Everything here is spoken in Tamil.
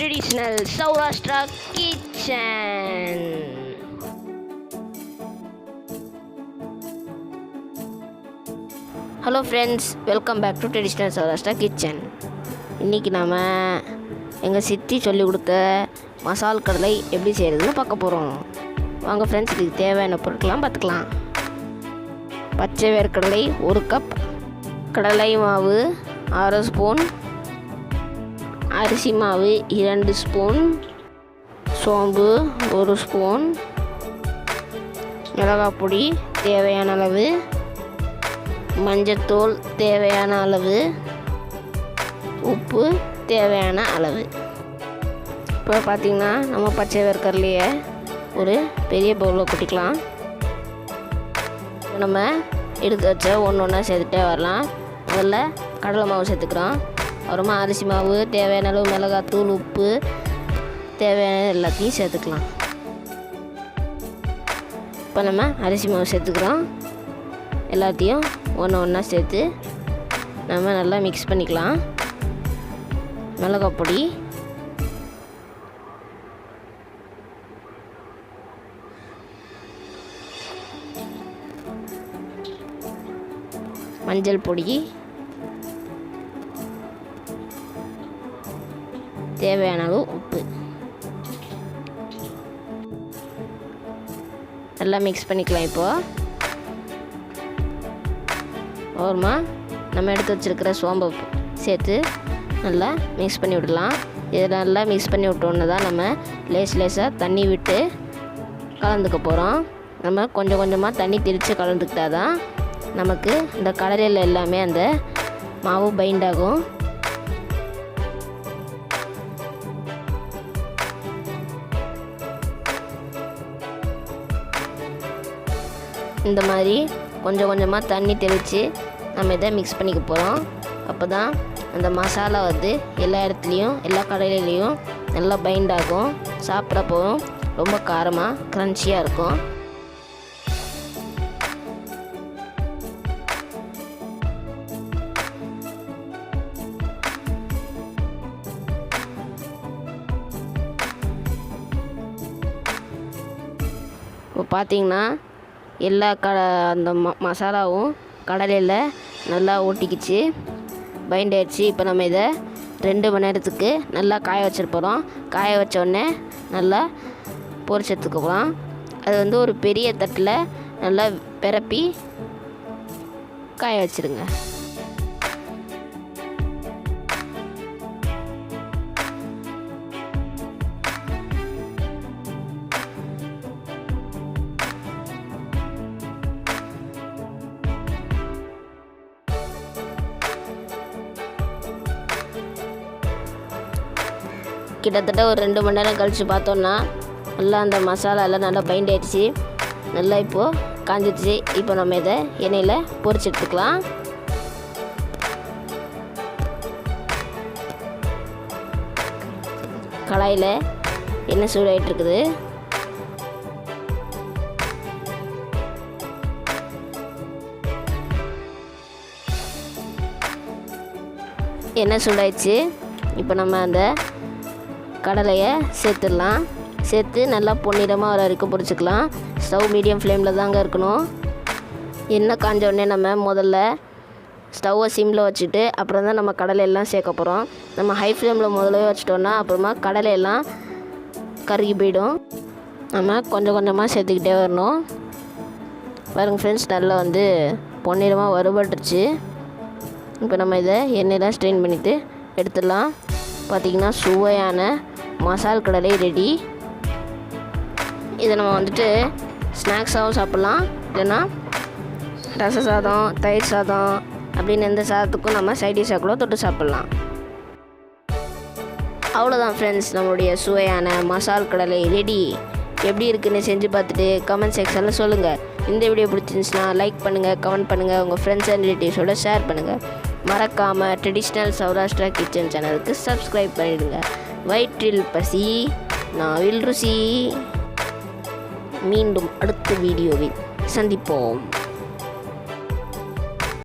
traditional Saurashtra kitchen. Hello friends, welcome back to traditional Saurashtra kitchen. இன்னைக்கு நாம எங்க சித்தி சொல்லி கொடுத்த மசால் கடலை எப்படி செய்யறதுன்னு பார்க்க போறோம். வாங்க ஃப்ரெண்ட்ஸ், இதுக்கு தேவையான பொருட்கள்லாம் பார்த்துக்கலாம். பச்சை வேர்க்கடலை 1 கப், கடலை மாவு 6 ஸ்பூன், அரிசி மாவு 2 ஸ்பூன், சோம்பு 1 ஸ்பூன், மிளகாய் பொடி தேவையான அளவு, மஞ்சத்தூள் தேவையான அளவு, உப்பு தேவையான அளவு. இப்போ பார்த்திங்கன்னா நம்ம பச்சை வேர்க்கடலையை ஒரு பெரிய பவுலில் கொட்டிக்கலாம். நம்ம எடுத்து வச்ச ஒன்றா சேர்த்துட்டே வரலாம். முதல்ல கடலை மாவு சேர்த்துக்கிறோம். அப்புறமா அரிசி மாவு தேவையான அளவு, மிளகாத்தூள், உப்பு தேவையான எல்லாத்தையும் சேர்த்துக்கலாம். இப்போ நம்ம அரிசி மாவு சேர்த்துக்கிறோம். எல்லாத்தையும் ஒன்றா சேர்த்து நம்ம நல்லா மிக்ஸ் பண்ணிக்கலாம். மிளகாய் பொடி, மஞ்சள் பொடி, தேவையான அளவு உப்பு நல்லா மிக்ஸ் பண்ணிக்கலாம். இப்போது ஓரமா நம்ம எடுத்து வச்சுருக்கிற சோம்பை சேர்த்து நல்லா மிக்ஸ் பண்ணி விடலாம். இதை நல்லா மிக்ஸ் பண்ணி விட்டோன்னு தான் நம்ம லேசாக தண்ணி விட்டு கலந்துக்க போகிறோம். நம்ம கொஞ்சம் கொஞ்சமாக தண்ணி திரித்து கலந்துக்கிட்டா தான் நமக்கு இந்த கடலையில் எல்லாமே அந்த மாவு பைண்ட் ஆகும். இந்த மாதிரி கொஞ்சம் கொஞ்சமாக தண்ணி தெளித்து நம்ம இதை மிக்ஸ் பண்ணிக்க போகிறோம். அப்போ தான் அந்த மசாலா எல்லா இடத்துலையும், எல்லா கடையிலையும் நல்லா பைண்ட் ஆகும். சாப்பிட்றப்போவும் ரொம்ப காரமாக க்ரன்ச்சியாக இருக்கும். இப்போ பார்த்திங்கன்னா எல்லா அந்த மசாலாவும் கடலையில் நல்லா ஒட்டிக்கிச்சு, பைண்ட் ஆகிடுச்சு. இப்போ நம்ம இதை 2 மணி நேரத்துக்கு நல்லா காய வச்சுருப்போம். காய வச்சோடனே நல்லா பொரிச்சு எடுத்துக்கலாம். அது ஒரு பெரிய தட்டில் நல்லா பிரப்பி காய வச்சுருங்க. கிட்டத்தட்ட ஒரு 2 மணி நேரம் கழித்து பார்த்தோன்னா நல்லா அந்த மசாலாலாம் நல்லா பைண்ட் ஆகிடுச்சு. நல்லா இப்போது காஞ்சிடுச்சு. இப்போ நம்ம இதை எண்ணெயில் பொரிச்சு எடுத்துக்கலாம். கடாயில் எண்ணெய் சூடாகிட்டுருக்குது. எண்ணெய் சூடாயிடுச்சு. இப்போ நம்ம அந்த கடலையை சேர்த்துடலாம். சேர்த்து நல்லா பொன்னிறமாக வர வரைக்கும் பொரிச்சுக்கலாம். ஸ்டவ் மீடியம் ஃப்ளேமில் தாங்க இருக்கணும். எண்ணெய் காஞ்ச உடனே நம்ம முதல்ல ஸ்டவ்வை சிம்மில் வச்சுட்டு அப்புறம் தான் நம்ம கடலையெல்லாம் சேர்க்க போகிறோம். நம்ம ஹை ஃப்ளேமில் முதல்ல வச்சுட்டோன்னா அப்புறமா கடலையெல்லாம் கருகி போயிடும். நம்ம கொஞ்சம் கொஞ்சமாக சேர்த்துக்கிட்டே வரணும். பாருங்க ஃப்ரெண்ட்ஸ், நல்லா பொன்னிறமாக வறுபட்டுருச்சு. இப்போ நம்ம இதை எண்ணெயெல்லாம் ஸ்ட்ரெயின் பண்ணிவிட்டு எடுத்துடலாம். பார்த்திங்கன்னா சுவையான மசால் கடலை ரெடி. இதை நம்ம ஸ்நாக்ஸாகவும் சாப்பிட்லாம், இல்லைன்னா ரச சாதம், தயிர் சாதம் அப்படின்னு எந்த சாதத்துக்கும் நம்ம சைடிஷாக கூட தொட்டு சாப்பிட்லாம். அவ்வளோதான் ஃப்ரெண்ட்ஸ், நம்மளுடைய சுவையான மசால் கடலை ரெடி. எப்படி இருக்குன்னு செஞ்சு பார்த்துட்டு கமெண்ட் செக்ஷனில் சொல்லுங்கள். இந்த வீடியோ பிடிச்சிருந்துச்சுன்னா லைக் பண்ணுங்கள், கமெண்ட் பண்ணுங்கள், உங்கள் ஃப்ரெண்ட்ஸ் அண்ட் ரிலேட்டிவ்ஸோட ஷேர் பண்ணுங்கள். மறக்காமல் ட்ரெடிஷ்னல் சௌராஷ்டிரா கிச்சன் சேனலுக்கு சப்ஸ்கிரைப் பண்ணிடுங்க. வயிற்றில் பசி, நாவில் ருசி. மீண்டும் அடுத்த வீடியோவில் சந்திப்போம்.